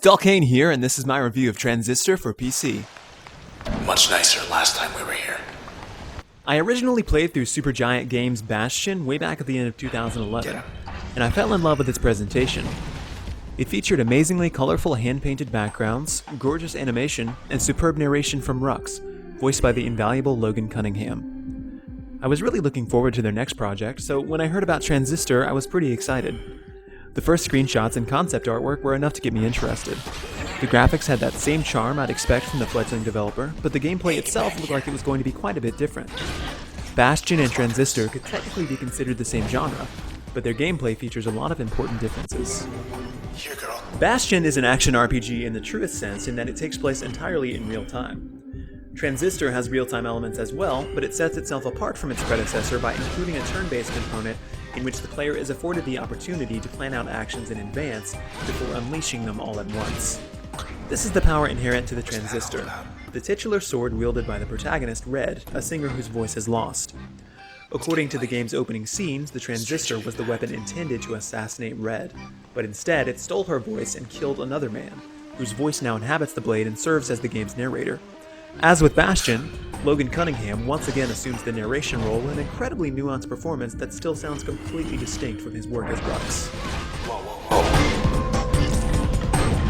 Dalkaen here, and this is my review of Transistor for PC. Much nicer last time we were here. I originally played through Supergiant Games' Bastion way back at the end of 2011, and I fell in love with its presentation. It featured amazingly colorful hand-painted backgrounds, gorgeous animation, and superb narration from Rux, voiced by the invaluable Logan Cunningham. I was really looking forward to their next project, so when I heard about Transistor, I was pretty excited. The first screenshots and concept artwork were enough to get me interested. The graphics had that same charm I'd expect from the fledgling developer, but the gameplay itself looked like it was going to be quite a bit different. Bastion and Transistor could technically be considered the same genre, but their gameplay features a lot of important differences. Here, girl. Bastion is an action RPG in the truest sense in that it takes place entirely in real time. Transistor has real-time elements as well, but it sets itself apart from its predecessor by including a turn-based component in which the player is afforded the opportunity to plan out actions in advance before unleashing them all at once. This is the power inherent to the Transistor, the titular sword wielded by the protagonist, Red, a singer whose voice is lost. According to the game's opening scenes, the Transistor was the weapon intended to assassinate Red, but instead it stole her voice and killed another man, whose voice now inhabits the blade and serves as the game's narrator. As with Bastion, Logan Cunningham once again assumes the narration role in an incredibly nuanced performance that still sounds completely distinct from his work as Rux. Whoa.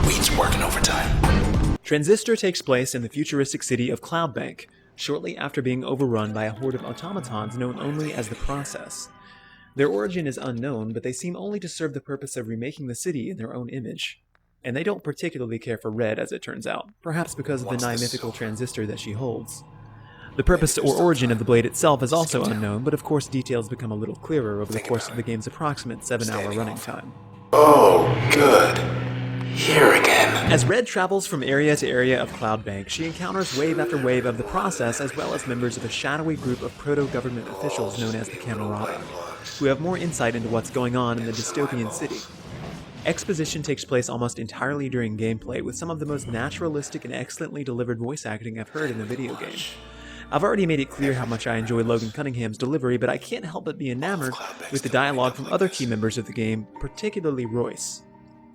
Weed's working overtime. Transistor takes place in the futuristic city of Cloudbank, shortly after being overrun by a horde of automatons known only as the Process. Their origin is unknown, but they seem only to serve the purpose of remaking the city in their own image. And they don't particularly care for Red, as it turns out, perhaps because of the nigh mythical transistor that she holds. The purpose or origin of the blade itself is also unknown, but of course details become a little clearer over the course of the game's approximate 7-hour running time. Oh, good. Here again. As Red travels from area to area of Cloudbank, she encounters wave after wave of the Process as well as members of a shadowy group of proto-government officials known as the Camerata, who have more insight into what's going on in the dystopian city. Exposition takes place almost entirely during gameplay, with some of the most naturalistic and excellently delivered voice acting I've heard in a video game. I've already made it clear how much I enjoy Logan Cunningham's delivery, but I can't help but be enamored with the dialogue from other key members of the game, particularly Royce.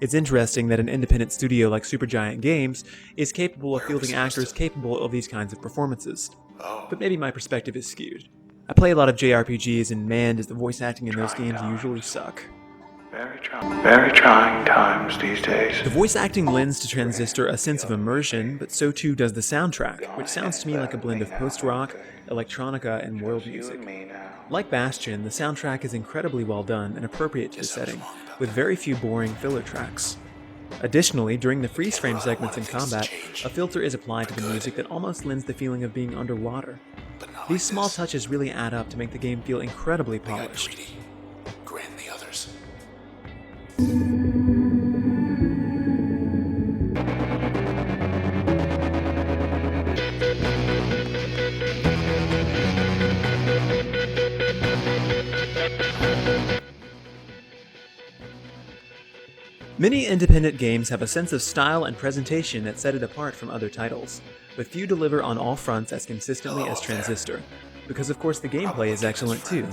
It's interesting that an independent studio like Supergiant Games is capable of fielding actors capable of these kinds of performances. But maybe my perspective is skewed. I play a lot of JRPGs, and man, does the voice acting in those games usually suck. Very trying times these days. The voice acting lends to Transistor a sense of immersion, but so too does the soundtrack, which sounds to me like a blend of post-rock, electronica, and world music. Like Bastion, the soundtrack is incredibly well done and appropriate to the setting, with very few boring filler tracks. Additionally, during the freeze-frame segments in combat, a filter is applied to the music that almost lends the feeling of being underwater. These small touches really add up to make the game feel incredibly polished. Grant the others. Many independent games have a sense of style and presentation that set it apart from other titles, but few deliver on all fronts as consistently as Transistor, because of course the gameplay is excellent too.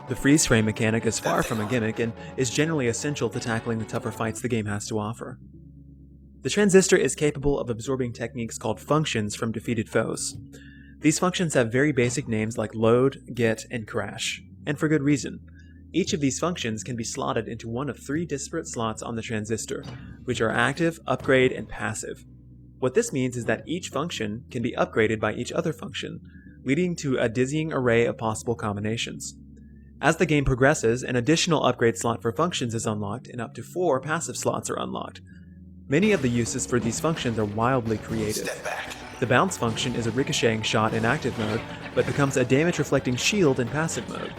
The freeze-frame mechanic is far from a gimmick and is generally essential to tackling the tougher fights the game has to offer. The Transistor is capable of absorbing techniques called functions from defeated foes. These functions have very basic names like load, get, and crash, and for good reason. Each of these functions can be slotted into one of 3 disparate slots on the Transistor, which are active, upgrade, and passive. What this means is that each function can be upgraded by each other function, leading to a dizzying array of possible combinations. As the game progresses, an additional upgrade slot for functions is unlocked, and up to 4 passive slots are unlocked. Many of the uses for these functions are wildly creative. The bounce function is a ricocheting shot in active mode, but becomes a damage-reflecting shield in passive mode.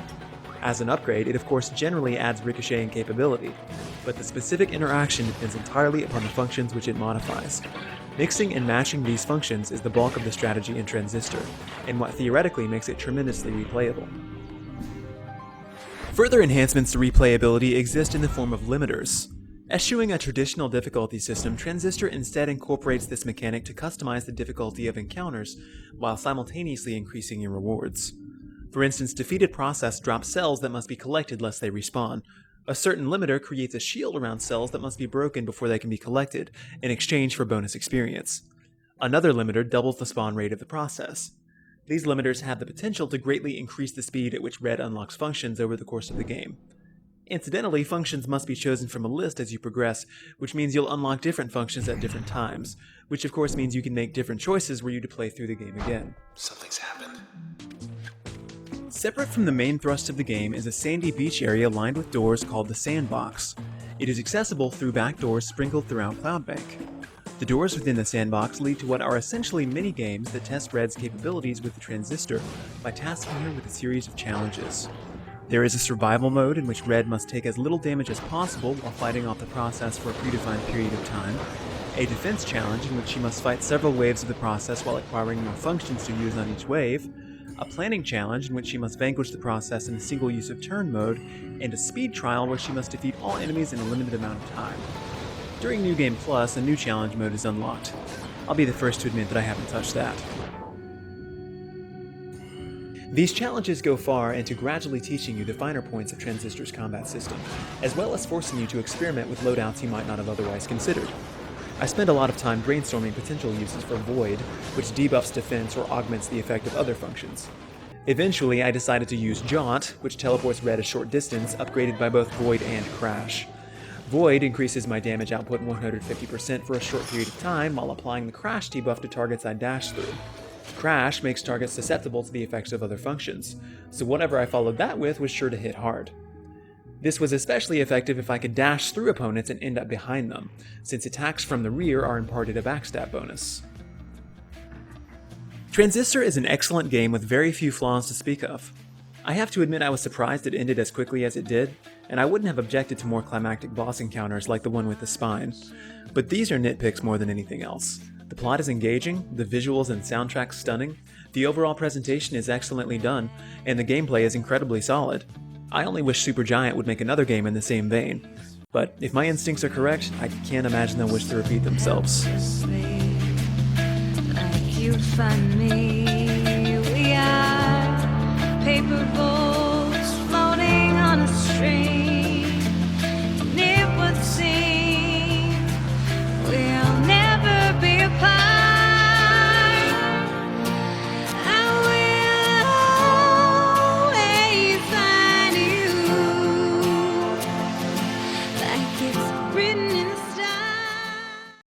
As an upgrade, it of course generally adds ricocheting capability, but the specific interaction depends entirely upon the functions which it modifies. Mixing and matching these functions is the bulk of the strategy in Transistor, and what theoretically makes it tremendously replayable. Further enhancements to replayability exist in the form of limiters. Eschewing a traditional difficulty system, Transistor instead incorporates this mechanic to customize the difficulty of encounters, while simultaneously increasing your rewards. For instance, defeated Process drop cells that must be collected lest they respawn, A certain limiter creates a shield around cells that must be broken before they can be collected, in exchange for bonus experience. Another limiter doubles the spawn rate of the process. These limiters have the potential to greatly increase the speed at which Red unlocks functions over the course of the game. Incidentally, functions must be chosen from a list as you progress, which means you'll unlock different functions at different times, which of course means you can make different choices were you to play through the game again. Something's happened. Separate from the main thrust of the game is a sandy beach area lined with doors called the Sandbox. It is accessible through back doors sprinkled throughout Cloudbank. The doors within the sandbox lead to what are essentially mini-games that test Red's capabilities with the Transistor by tasking her with a series of challenges. There is a survival mode in which Red must take as little damage as possible while fighting off the process for a predefined period of time, a defense challenge in which she must fight several waves of the process while acquiring more functions to use on each wave, a planning challenge in which she must vanquish the process in a single use of turn mode, and a speed trial where she must defeat all enemies in a limited amount of time. During New Game Plus, a new challenge mode is unlocked. I'll be the first to admit that I haven't touched that. These challenges go far into gradually teaching you the finer points of Transistor's combat system, as well as forcing you to experiment with loadouts you might not have otherwise considered. I spend a lot of time brainstorming potential uses for Void, which debuffs defense or augments the effect of other functions. Eventually, I decided to use Jaunt, which teleports Red a short distance, upgraded by both Void and Crash. Void increases my damage output 150% for a short period of time while applying the Crash debuff to targets I dash through. Crash makes targets susceptible to the effects of other functions, so whatever I followed that with was sure to hit hard. This was especially effective if I could dash through opponents and end up behind them, since attacks from the rear are imparted a backstab bonus. Transistor is an excellent game with very few flaws to speak of. I have to admit I was surprised it ended as quickly as it did, and I wouldn't have objected to more climactic boss encounters like the one with the spine, but these are nitpicks more than anything else. The plot is engaging, the visuals and soundtrack stunning, the overall presentation is excellently done, and the gameplay is incredibly solid. I only wish Supergiant would make another game in the same vein, but if my instincts are correct, I can't imagine they'll wish to repeat themselves. Like you find me, we are paper